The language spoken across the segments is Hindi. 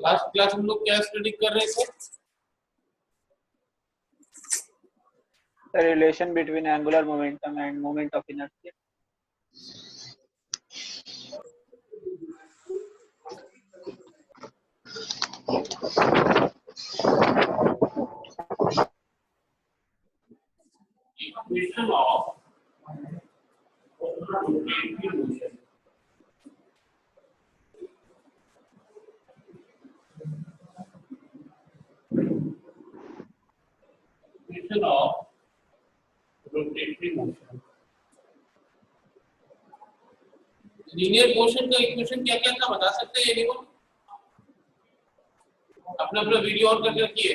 लास्ट क्लास हम लोग क्या स्टडी कर रहे थे? The relation between angular momentum and moment of inertia. Equation of rotating motion. Equation of rotating motion. Linear motion का इक्वेशन क्या क्या था बता सकते हैं ये? अपना अपना वीडियो ऑन करके रखिए।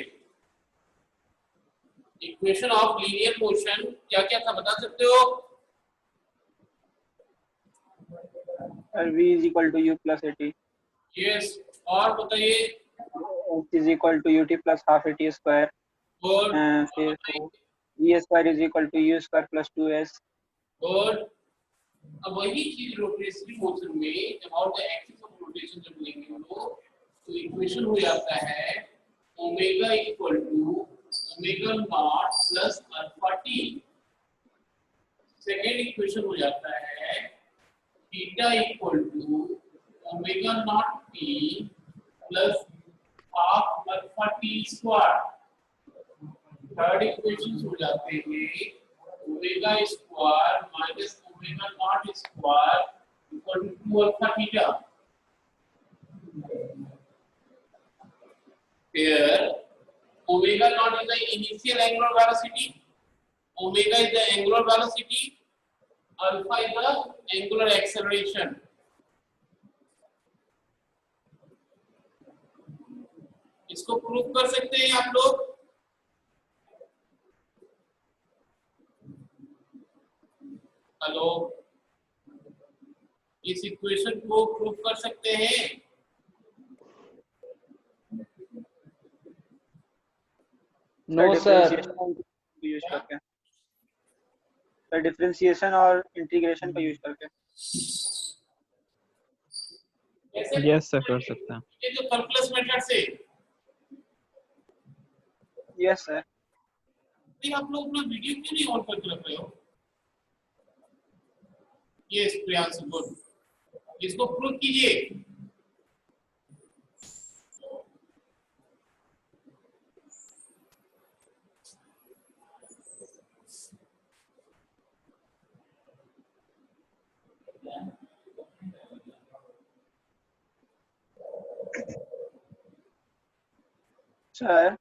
इक्वेशन ऑफ लीनियर मोशन क्या क्या था बता सकते हो? V is equal to U plus AT. Yes, और बताइए। H is equal to UT plus half AT square. और फिर E square is equal to U square plus 2S. और अब वही चीज रोटेशनल मोशन में जब और द एक्सिस ऑफ रोटेशन जब लेंगे हम लोग तो इक्वेशन हो जाता है omega equal to omega not plus alpha T. Second equation हो जाता है theta equal to omega naught T plus half alpha T square. Third equation हो जाते हैं omega square minus omega naught square equal to 2 alpha theta. Here omega naught is the initial angular velocity, omega is the angular velocity, alpha is the angular acceleration. इसको प्रूव कर सकते हैं आप लोग? हेलो, इस इक्वेशन को प्रूव कर सकते हैं? No sir. यूज करके डिफरेंशिएशन और इंटीग्रेशन का यूज करके। यस सर कर सकते हैं। ये जो कैलकुलस मेथड से यस सर। तो आप लोग अपना वीडियो क्यों नहीं ऑन करके रख रहे हो? यस प्रियांशु गुड, इसको प्रूव कीजिए। सर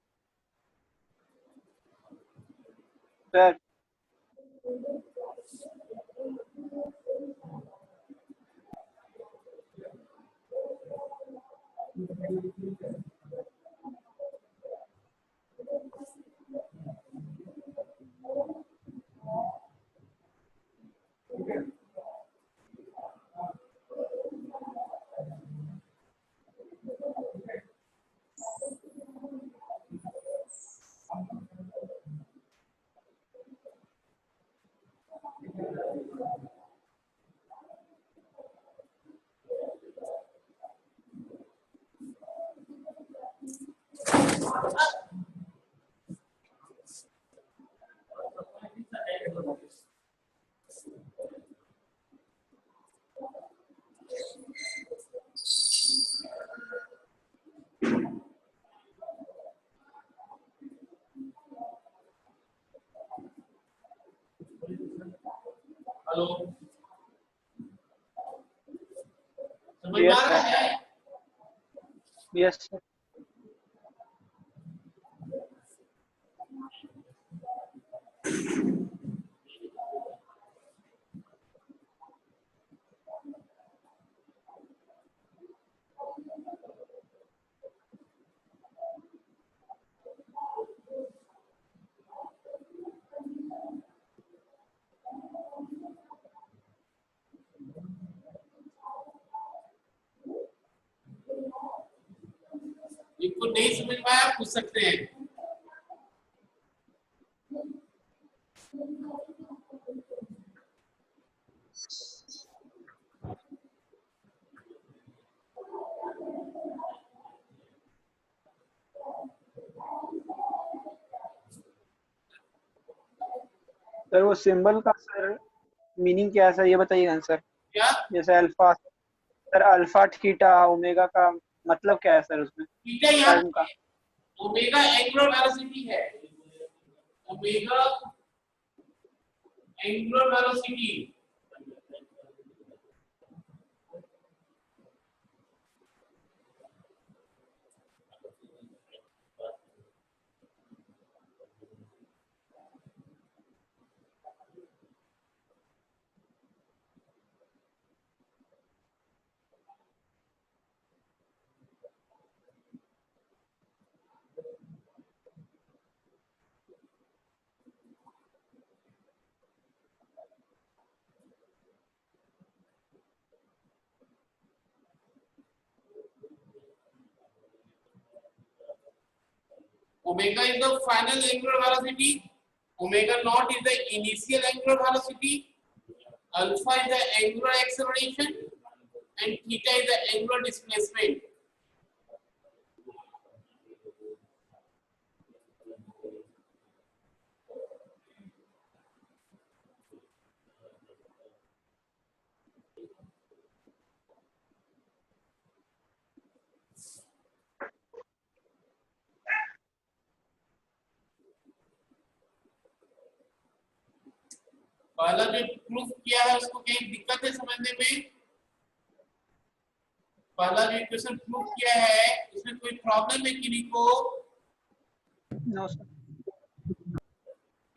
सर हेलो, समझ में आ रहा है? Yes sir. इनको नहीं समझ में आया पूछ सकते हैं। सर वो सिंबल का सर मीनिंग क्या है सर, ये बताइएगा ना सर। क्या जैसे alpha, sir alpha theta omega का मतलब क्या है सर उसमें, थीटा यहाँ टर्म का? ओमेगा एंगुलर वेलोसिटी है, omega angular velocity. Omega is the final angular velocity. Omega naught is the initial angular velocity. Alpha is the angular acceleration, and theta is the angular displacement. पहला जो प्रूफ किया है उसको कहीं दिक्कत है समझने में? पहला जो इक्वेशन प्रूफ किया है उसमें कोई प्रॉब्लम है किसी को? No sir.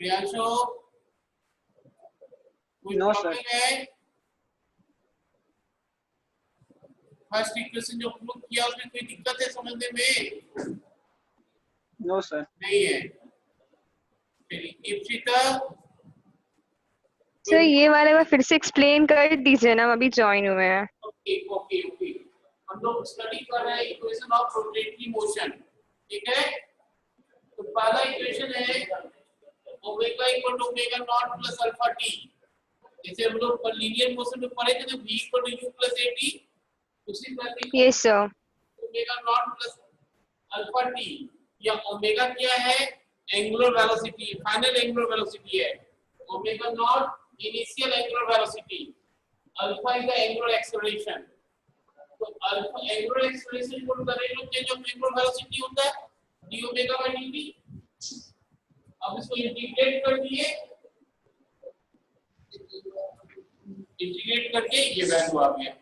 प्रियांशु, कोई नो सर। प्रॉब्लम है? फर्स्ट इक्वेशन जो प्रूफ किया उसमें कोई दिक्कत है समझने में? No sir. नहीं है। चलिए इप्सिता, सर ये वाले में फिर से एक्सप्लेन कर दीजिए ना, हम अभी ज्वाइन हुए हैं। ओके ओके ओके, हम लोग स्टडी कर रहे हैं इक्वेशन ऑफ रोटेटरी मोशन, ठीक है? तो पहला इक्वेशन है omega equal to omega not plus alpha T. जैसे हम लोग लीनियर मोशन में पढ़े थे ना, v equal to u plus at, उसी तरह से yes sir. Omega not plus alpha T, या ओमेगा क्या है? Angular velocity, final angular velocity है। Omega not initial angular velocity, alpha is the angular acceleration. तो alpha angular acceleration equal to the rate of change of angular velocity होता है d ओमेगा बाय dt। अब इसको इंटीग्रेट कर दिए, इंटीग्रेट करके ये वैल्यू आ गया।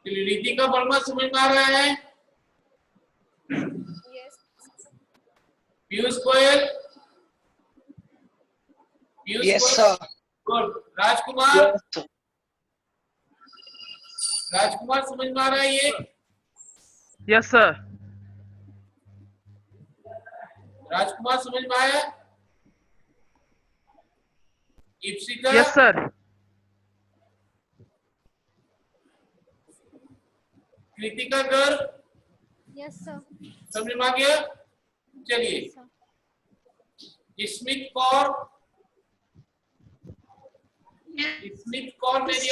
रीति का वर्मा समझ में आ रहा है? Piyush Goyal, Yes, sir. Good. Rajkumar, Rajkumar समझ में आ रहा है ये? Yes, sir. राजकुमार समझ में आया? Ipsita, Yes, sir. Kritika Garg, yes sir. समझ में आ गया? चलिए स्मिथ कौर, स्मिथ कौर, मेरी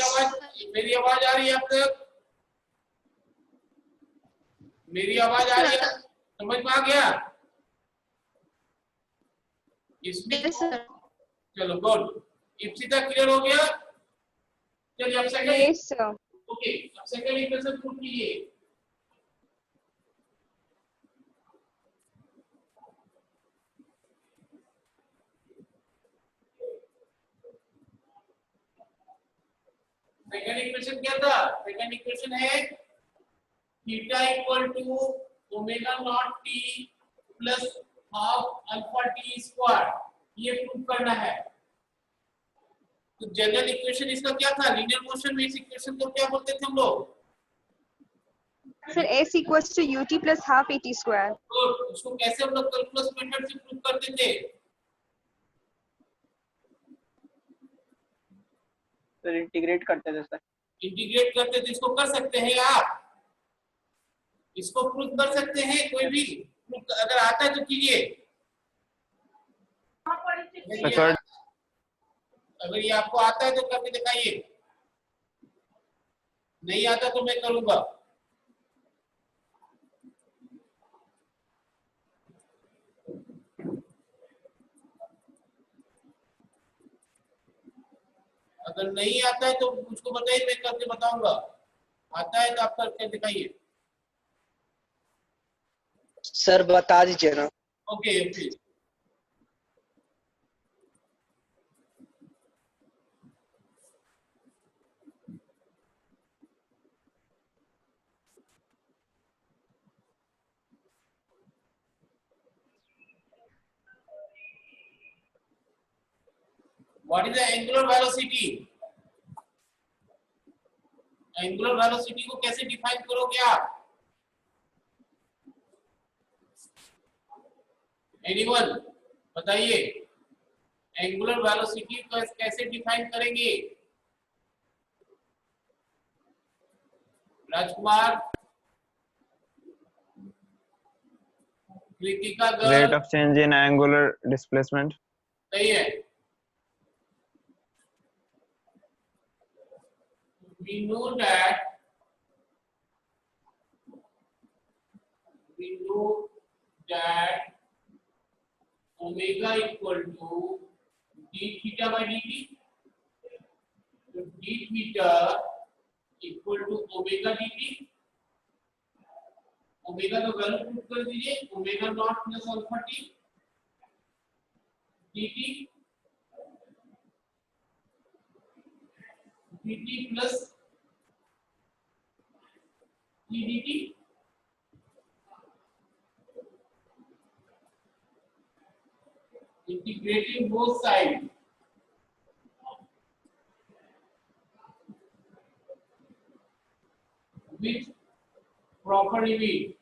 आवाज आ रही है अब तक? मेरी आवाज आ रही है? समझ में आ गया? Smith, yes sir. चलो गुड। इप्सिता क्लियर हो गया? चलिए अब सेकंड, यस सर। ओके अब सेकंड इक्वेशन प्रूव कीजिए। सेकंड इक्वेशन क्या था? सेकंड इक्वेशन है theta equal to omega naught T plus half alpha T square, ये प्रूव करना है। तो जनरल इक्वेशन इसका क्या था? लीनियर मोशन में इस इक्वेशन को क्या बोलते थे हम लोग? Sir s equals to ut plus half at square. तो उसको कैसे हम लोग कैलकुलस मेथड से प्रूव करते थे? सर इंटीग्रेट करते थे सर। इंटीग्रेट करते थे, इसको कर सकते हैं आप? इसको प्रूफ कर सकते हैं कोई भी? प्रूफ अगर आता है तो कीजिए। सर अगर ये आपको आता है तो करके दिखाइए, नहीं आता तो मैं करूंगा। अगर नहीं आता है तो मुझको बताइए, मैं करके बताऊंगा। आता है तो आप करके दिखाइए। सर बता दीजिए ना। Okay okay. What is the angular velocity? Angular velocity को कैसे डिफाइन करोगे आप? एनीवन बताइए, एंगुलर वेलोसिटी को कैसे डिफाइन करेंगे? Rajkumar, Kritika rate girl, of change in angular displacement. सही है। We know that omega equal to d theta by dt. So d theta equal to omega dt. Omega का वैल्यू पुट कर दीजिए, omega not plus alpha T dt dt plus t dt। integrating both sides, with proper limit,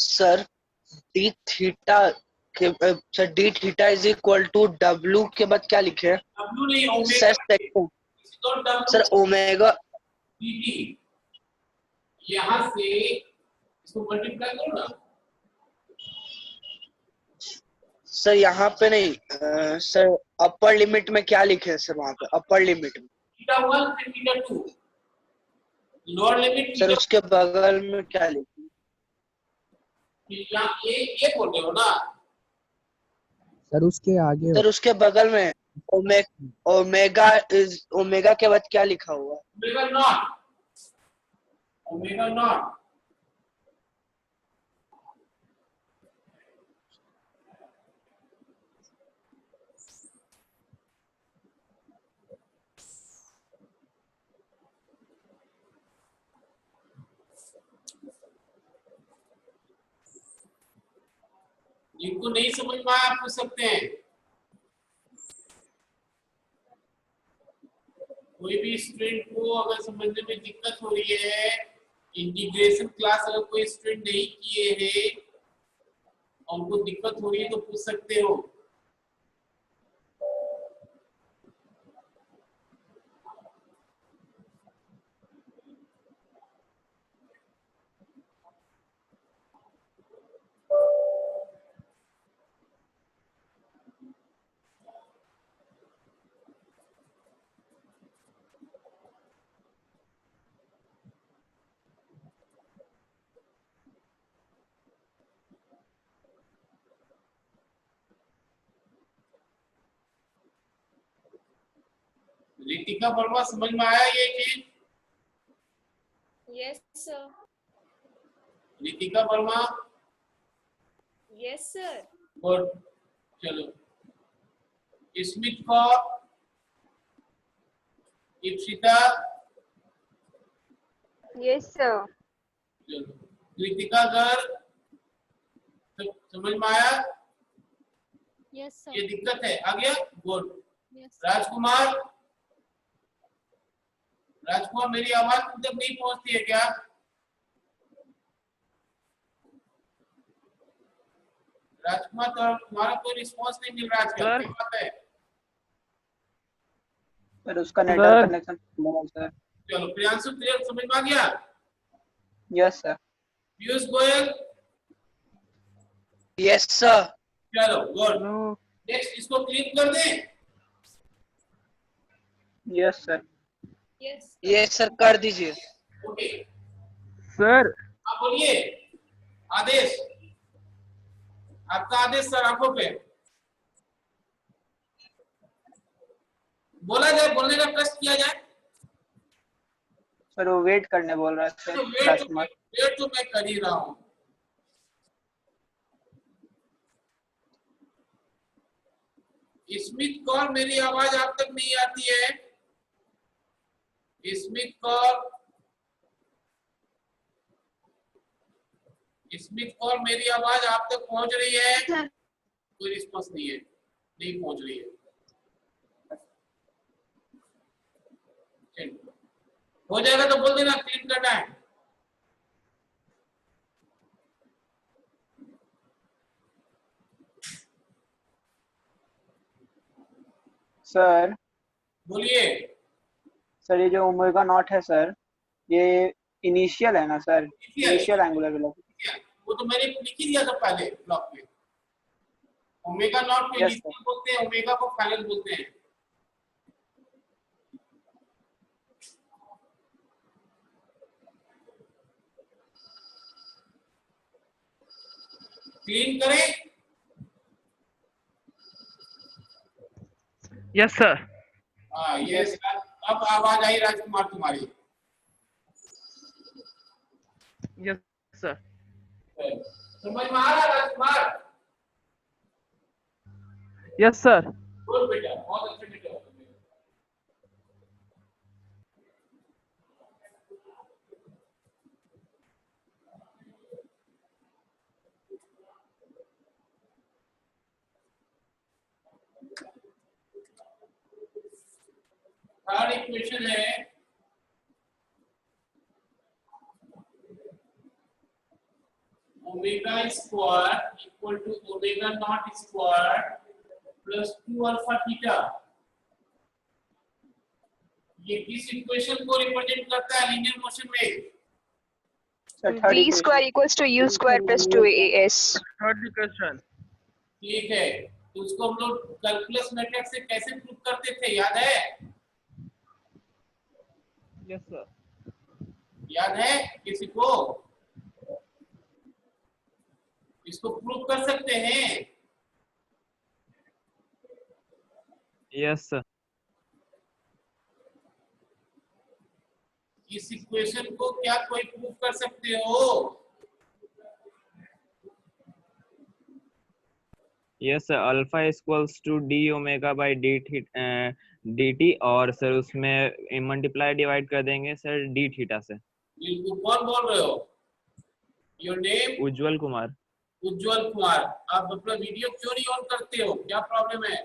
sir D theta के sir D theta is equal to W के बाद क्या लिखे? w नहीं sir omega, sir omega dt, यहां से इसको मल्टीप्लाई करो ना। सर यहाँ पे नहीं सर अपर लिमिट में क्या लिखे हैं सर? वहाँ पे अपर लिमिट में theta 1 and theta 2, lower limit sir उसके बगल में क्या लिखे? यहाँ ये बोल रहे हो ना? सर उसके आगे सर उसके बगल में ओमेगा के बाद क्या लिखा हुआ? Omega naught, omega naught. जिनको नहीं समझ में आया आप पूछ सकते हैं। कोई भी स्टूडेंट को अगर समझने में दिक्कत हो रही है इंटीग्रेशन क्लास अगर कोई स्टूडेंट नहीं किए हैं और उनको दिक्कत हो रही है तो पूछ सकते हो। रितिका वर्मा समझ में आया ये चीज? Yes, sir. Ritika Verma Yes, sir. Good. चलो स्मित कौर, इप्सिता, Yes, sir. चलो कृतिका गर्ग, समझ में आया? Yes, sir. ये दिक्कत है, आ गया? गुड। Yes. राजकुमार, राजकुमार मेरी आवाज तुम तक नहीं पहुंचती है क्या? राजकुमार तो तुम्हारा कोई रिस्पांस नहीं मिल रहा आजकल, क्या बात है? सर उसका नेटवर्क कनेक्शन सर। चलो प्रियांशु क्लियर, समझ में आ गया? Yes sir. Piyush Goyal, yes sir. चलो गुड। नेक्स्ट इसको क्लिक कर दें? Yes sir. Yes. Yes sir कर दीजिए। ओके सर आप बोलिए आदेश, आपका आदेश सर आंखों पे बोला जाए, बोलने का कष्ट किया जाए। सर वो वेट करने बोल रहा है सर तो राजकुमार। वेट तो मैं कर ही रहा हूँ। स्मित कौर मेरी आवाज आप तक नहीं आती है? स्मित कौर, स्मित कौर मेरी आवाज आप तक पहुंच रही है? Sir. कोई रिस्पांस नहीं है, नहीं पहुंच रही है। चलो हो जाएगा तो बोल देना, क्लीन करना है। सर बोलिए। सर ये जो ओमेगा नॉट है सर, ये इनिशियल है ना सर? Initial angular velocity. वो तो मैंने लिख ही दिया था पहले ब्लॉक में। ओमेगा नॉट को Yes, इनिशियल बोलते हैं, ओमेगा को फाइनल बोलते हैं। क्लीन करें? Yes sir. हाँ यस, अब आवाज आई राजकुमार तुम्हारी। Yes sir. समझ में आ रहा है राजकुमार? Yes sir. गुड बेटा, बहुत अच्छे बेटा हो तुम। थर्ड इक्वेशन है omega square equal to omega naught square plus 2 alpha theta. ये किस इक्वेशन को रिप्रेजेंट करता है लीनियर मोशन में? Sir third V square equals to U square plus 2AS. Third equation. ठीक है, तो उसको हम लोग कैलकुलस मेथड से कैसे प्रूव करते थे, याद है? Yes sir. याद है किसी को? इसको प्रूव कर सकते हैं? Yes sir. इस इक्वेशन को क्या कोई प्रूव कर सकते हो? Yes sir, alpha equals to D omega by D T, और सर उसमें मल्टीप्लाई डिवाइड कर देंगे सर डी थीटा से। बिल्कुल, कौन बोल रहे हो? Your name? उज्जवल कुमार। उज्जवल कुमार। आप अपना वीडियो क्यों नहीं ऑन करते हो, क्या प्रॉब्लम है?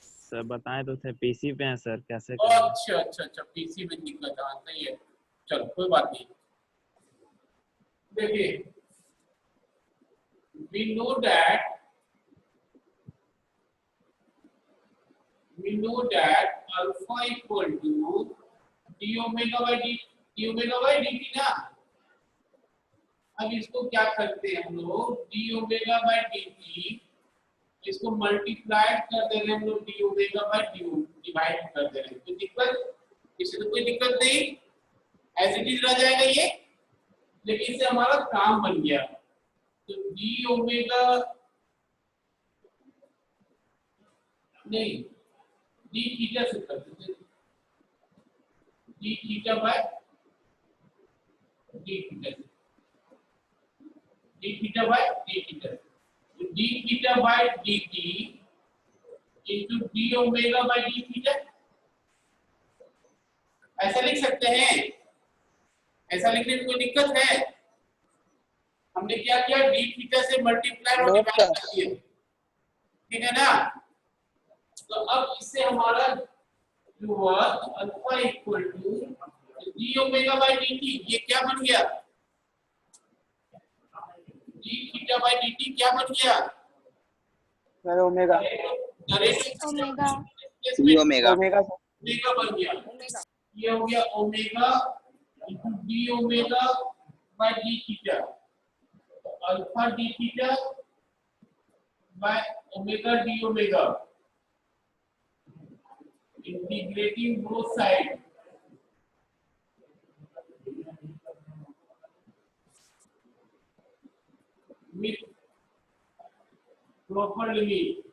सर बताएं तो थे, पीसी पे हैं सर, कैसे अच्छा अच्छा अच्छा, पीसी में दिक्कत है, सही है। चलो कोई बात नहीं, देखिए, we know that alpha equal to d omega by dt ना। अब इसको क्या करते हैं हम लोग, d ओमेगा बाय dt, इसको मल्टीप्लाई कर दे रहे हैं हम लोग, d ओमेगा बाय डिवाइड कर दे रहे हैं। कोई दिक्कत, इससे तो कोई दिक्कत नहीं, एज इट इज रह जाएगा ये, लेकिन इससे हमारा काम बन गया। तो d ओमेगा नहीं, d थीटा से कर देते हैं, d theta by d theta, d theta by d theta, तो d theta by dt into d omega bye d theta, ऐसा लिख सकते हैं। ऐसा लिखने में कोई दिक्कत है? हमने क्या किया, d थीटा से मल्टीप्लाई और नो डिवाइड सर। कर दिया, ठीक है ना। तो अब इससे हमारा जो हुआ alpha equal to d omega by dt, ये क्या बन गया, d थीटा बाय dt क्या बन गया, sir omega omega D omega. Omega omega बन गया। ओमेगा ये हो गया omega into D omega by D theta, alpha D theta by omega D omega, integrating both side, with proper limit,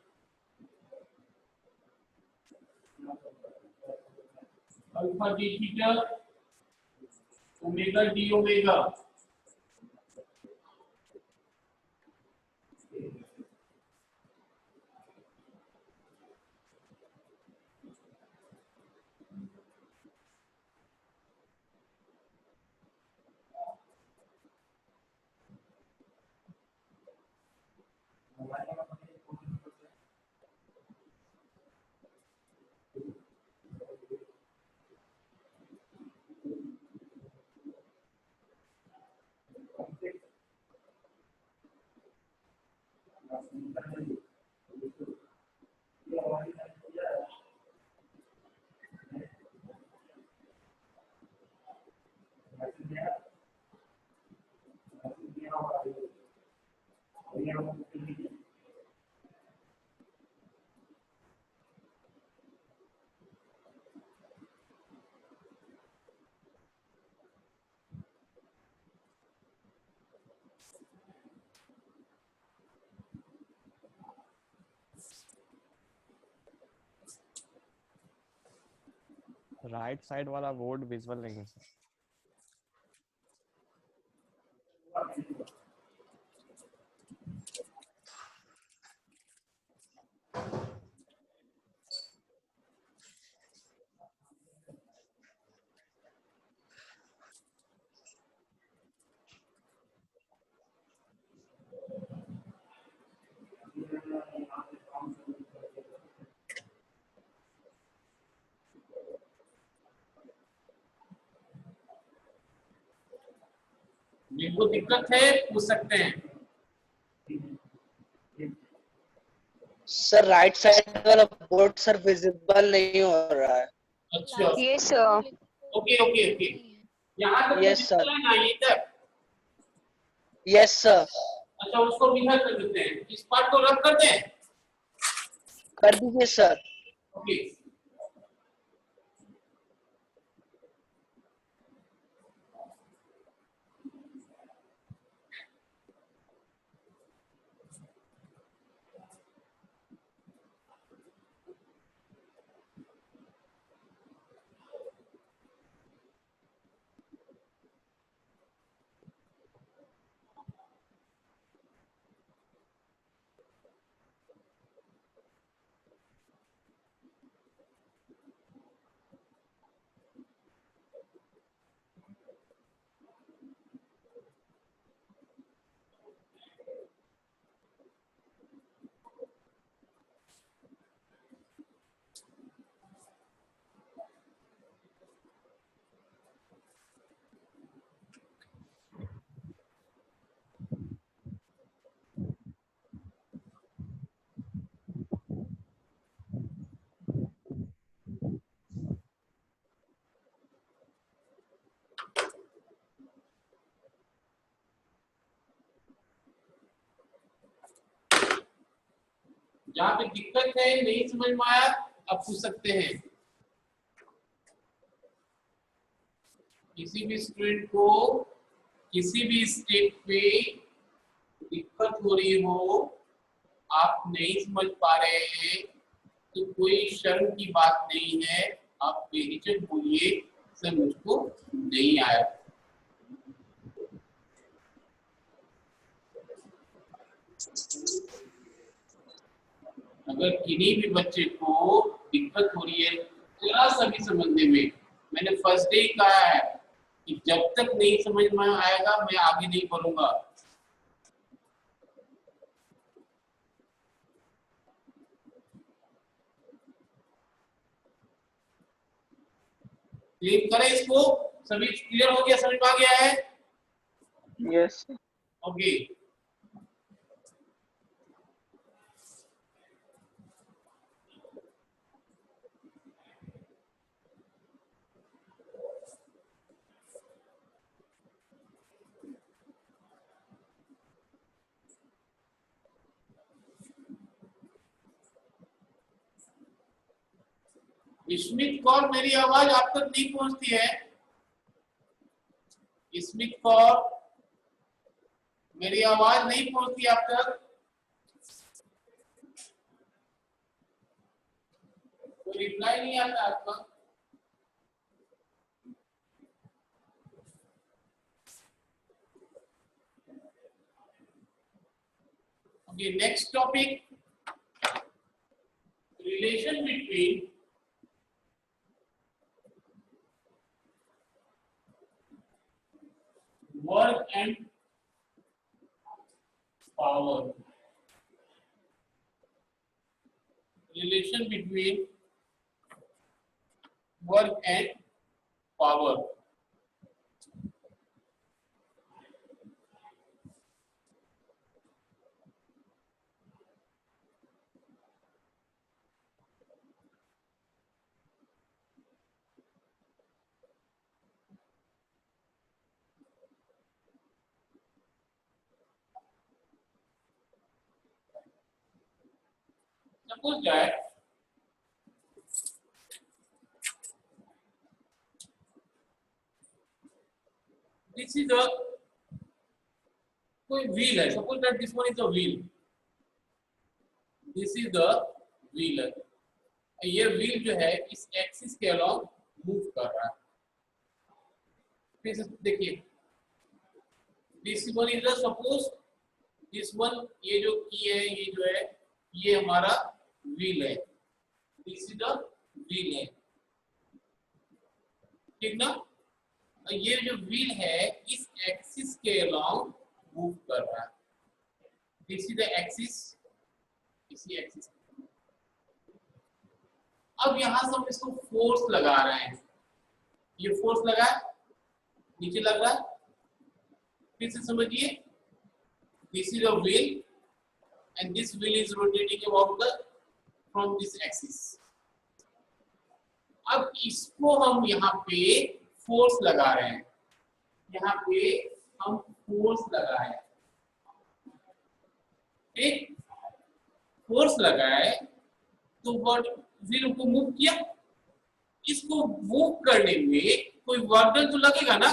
alpha D theta omega D omega. Right side वाला बोर्ड विजुअल नहीं है सर। जिनको दिक्कत है पूछ सकते हैं। सर राइट साइड वाला बोर्ड सर विजिबल नहीं हो रहा है। अच्छा, yes sir okay okay okay, यहाँ तक Yes, sir. दिक्कत है ना, ये तक। Yes sir. अच्छा, उसको बिना कर देते हैं, इस पार्ट को रद्द कर दें। कर दीजिए सर। ओके, जहाँ पे दिक्कत है, नहीं समझ में आया, आप पूछ सकते हैं। किसी भी स्टूडेंट को किसी भी स्टेप पे दिक्कत हो रही हो, आप नहीं समझ पा रहे हैं, तो कोई शर्म की बात नहीं है, आप बेहिचक बोलिए सर मुझको नहीं आया। अगर किन्हीं भी बच्चे को दिक्कत हो रही है जरा सा भी समझने में, मैंने फर्स्ट डे कहा है कि जब तक नहीं समझ में आएगा मैं आगे नहीं बढ़ूंगा। क्लियर करें इसको, सभी क्लियर हो गया, समझ में आ गया है? Yes okay. स्मिथ कौर, मेरी आवाज आप तक नहीं पहुंचती है? स्मिथ कौर, मेरी आवाज नहीं पहुंचती आप तक? कोई रिप्लाई नहीं आता आपका? Okay, next topic, relation between work and power. Relation between work and power. Suppose that this is a कोई wheel है, suppose that this one is a wheel, this is the wheel है, ये wheel जो है इस एक्सिस के अलॉन्ग मूव कर रहा है। फिर से देखिए, this one is a suppose this one, ये जो की है, ये जो है ये हमारा व्हील है, दिस इज द व्हील है, ठीक ना? ये जो व्हील है इस एक्सिस के अलॉन्ग मूव कर रहा है, दिस इज द एक्सिस, इसी एक्सिस। अब यहां से हम इसको फोर्स लगा रहे हैं, ये फोर्स लगा है, नीचे लग रहा है, फिर से समझिए, this is a wheel and this wheel is rotating about the from this axis. अब इसको हम यहाँ पे फोर्स लगा रहे हैं, यहाँ पे हम फोर्स लगा रहे हैं, ठीक? फोर्स लगाए तो व्हील को मूव किया, इसको मूव करने में कोई वर्क डन तो लगेगा ना?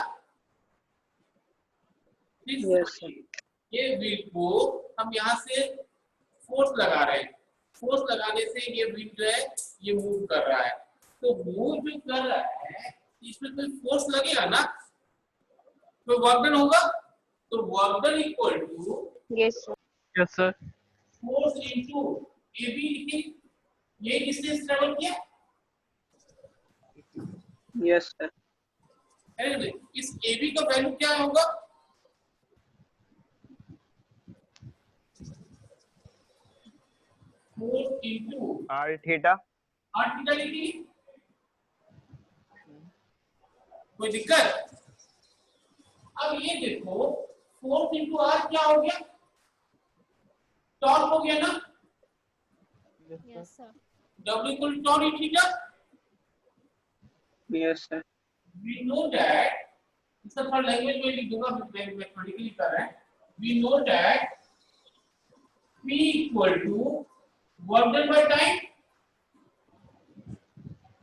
यस ये व्हील को हम यहाँ से फोर्स लगा रहे हैं, फोर्स लगाने से ये व्हील जो है ये मूव कर रहा है, तो मूव जो कर रहा है इसमें कोई फोर्स लगेगा ना, कोई वर्क डन होगा, तो work done equal to Yes, sir. Yes sir. Force into AB, लिखिए ये डिस्टेंस ट्रेवल किया यस सर है ना? इस एबी का वैल्यू क्या होगा? Force into R theta. R theta लिखिए, कोई दिक्कत? अब ये देखो, फोर्स इनटू आर क्या हो गया? टॉर्क हो गया ना? Yes, sir. W equal to tau d theta. Yes sir We know that, इसका थोड़ा लैंग्वेज में लिख दूंगा, मैथमेटिकली कर रहे हैं। We know that P equal to work done by time,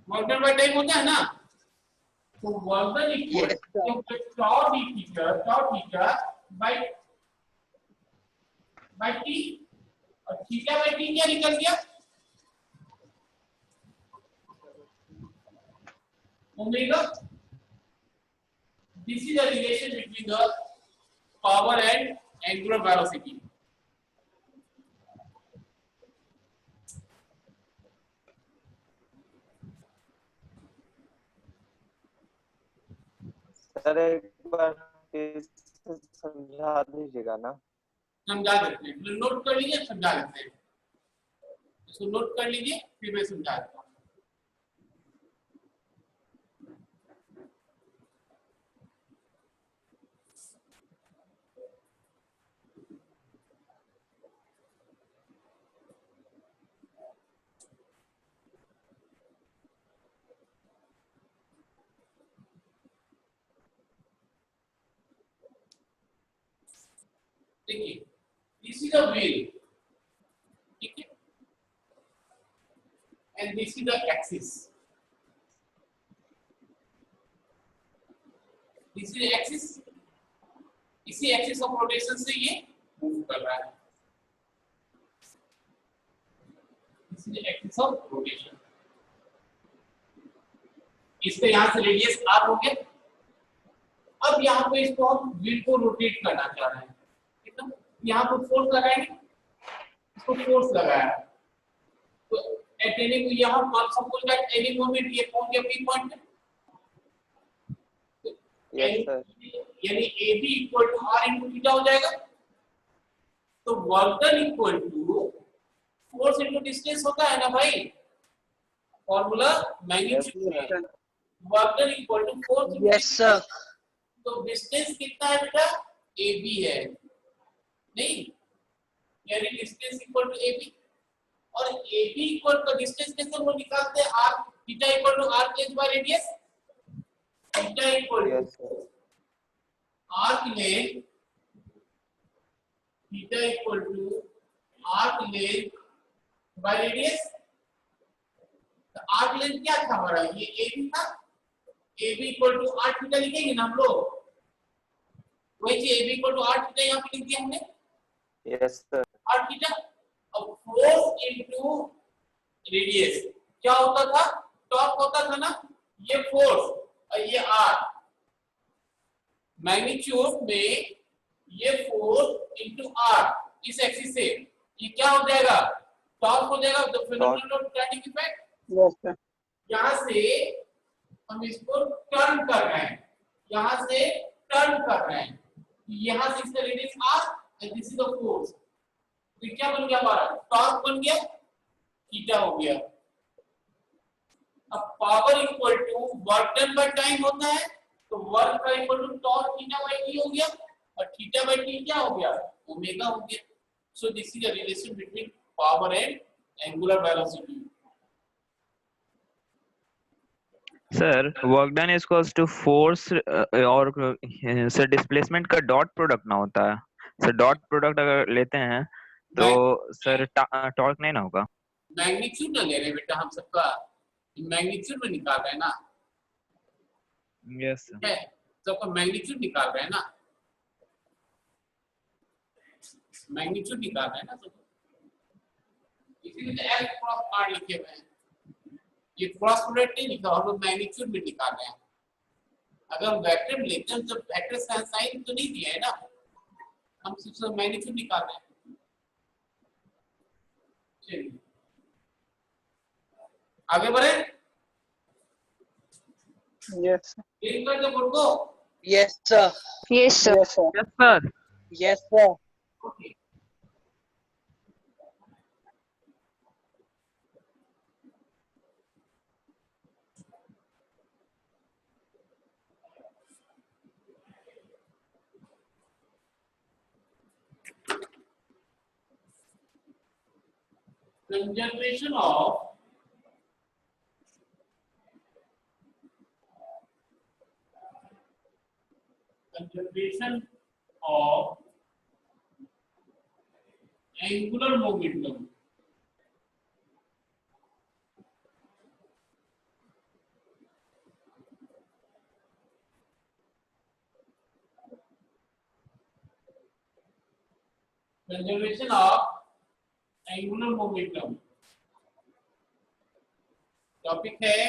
work done by time होता है ना, तो work done equal Yes, sir. To tau theta by T, और थीटा बाय टी क्या निकल गया, omega. This is the relation between the power and angular velocity. Sir एक बार फिर से समझा दीजिएगा ना। समझा देते हैं, नोट कर लीजिए, समझा देते हैं, इसको नोट कर लीजिए, फिर मैं समझा देता हूँ. देखिए, this is a wheel, ठीक है, and this is the axis. This is axis. इसी एक्सिस ऑफ रोटेशन से ये मूव कर रहा है. This is axis of rotation. इसके यहाँ से रेडियस r हो गया. अब यहाँ पे इसको हम व्हील को रोटेट करना चाह रहे हैं, ठीक है. यहाँ पर फोर्स लगाएंगे, इसको फोर्स लगाया, तो एट एनी यहाँ पर सपोज दैट एनी मोमेंट ये पहुंच गया पी पॉइंट, यस सर, यानी AB equal to R into theta हो जाएगा. तो work done equal to force into distance होता है ना भाई, formula magnitude. Work done equal to force. yes, sir. तो डिस्टेंस कितना है बेटा, AB है, नहीं, यानी डिस्टेंस इक्वल टू AB, और AB इक्वल टू डिस्टेंस कैसे वो निकालते हैं, R theta equal to R plus by radius. Theta equal yes to sir, arc length, theta equal to arc length by radius. तो आर्क लेंथ क्या था हमारा, ये AB था, AB equal to R theta लिखेंगे ना हम लोग, वही चीज AB equal to R theta यहाँ पे लिख दिया हमने, यस सर, आर थीटा. अब फोर्स इनटू रेडियस क्या होता था, टॉर्क होता था ना, ये फोर्स और ये आर, मैग्नीट्यूड में ये फोर्स इनटू आर, इस एक्सिस से ये क्या हो जाएगा, टॉर्क हो जाएगा. The phenomenon of static effect. Yes sir, यहाँ से हम इसको टर्न कर रहे हैं, यहाँ से टर्न कर रहे हैं, यहाँ से इसका radius R and this is the force. तो क्या बन गया हमारा, टॉर्क बन गया, थीटा हो गया. अब power equal to work done by time होता है, तो वर्क का equal to torque theta by T हो गया, और थीटा बाय टी क्या हो गया, ओमेगा हो गया. So this is the relation between power and angular velocity. Sir work done equals to force और सर डिस्प्लेसमेंट का डॉट प्रोडक्ट ना होता है सर. डॉट प्रोडक्ट अगर लेते हैं तो सर टॉर्क नहीं ना होगा. मैग्नीट्यूड ना ले रहे बेटा, हम सबका मैग्नीट्यूड में निकाल रहे हैं ना. यस ठीक है, सबका मैग्नीट्यूड निकाल रहे हैं ना, मैग्नीट्यूड निकाल रहे हैं ना. तो इसीलिए एल क्रॉस आर लिखे हुए हैं, ये क्रॉस प्रोडक्ट नहीं लिखा, और मैग्नीट्यूड में निकाल रहे हैं. अगर हम वेक्टर में लेते हैं तो वेक्टर साइन तो नहीं दिया है ना, हम सिर्फ मैग्नीट्यूड निकाल रहे हैं. चलिए आगे बढ़े. यस क्लियर कर दो बोर्ड को. Yes, sir. Yes, sir. Yes sir, yes sir. Yes, sir. Okay, conservation of angular momentum conservation of angular momentum. Topic है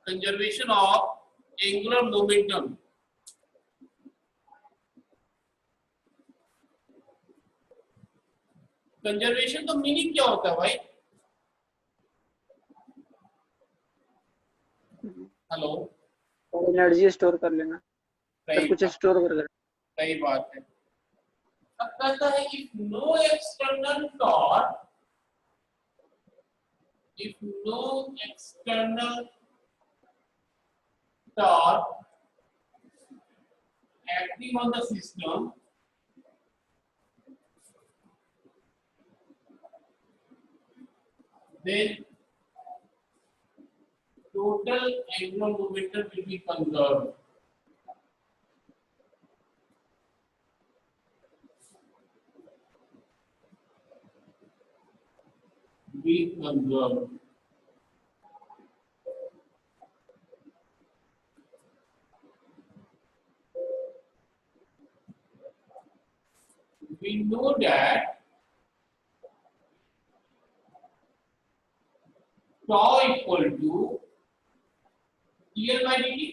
conservation of angular momentum. Conservation का मीनिंग क्या होता है भाई? हेलो, एनर्जी स्टोर कर लेना, सही सब कुछ बात, स्टोर कर लेना। सही बात है। अब कहता है कि no external torque, if no external torque acting on the system, then total angular momentum will be conserved. Be conserved. We know that tau equal to dl by dt।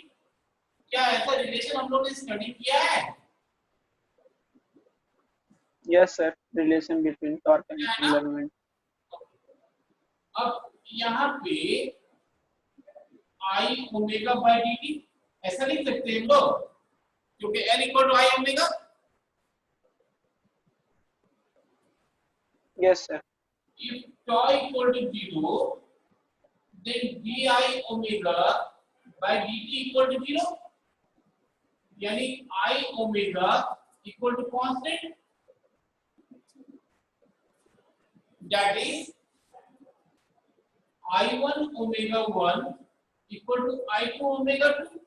क्या ऐसा रिलेशन हम लोग ने स्टडी किया है? Yes sir, relation between torque and angular momentum. अब यहाँ पे I ओमेगा बाय dt ऐसा लिख सकते हैं लोग, क्योंकि L equal to I omega. Yes sir. If tau equal to 0, then di omega by dt equal to 0, यानी I omega equal to constant, that is I1 omega 1 equal to I2 omega 2।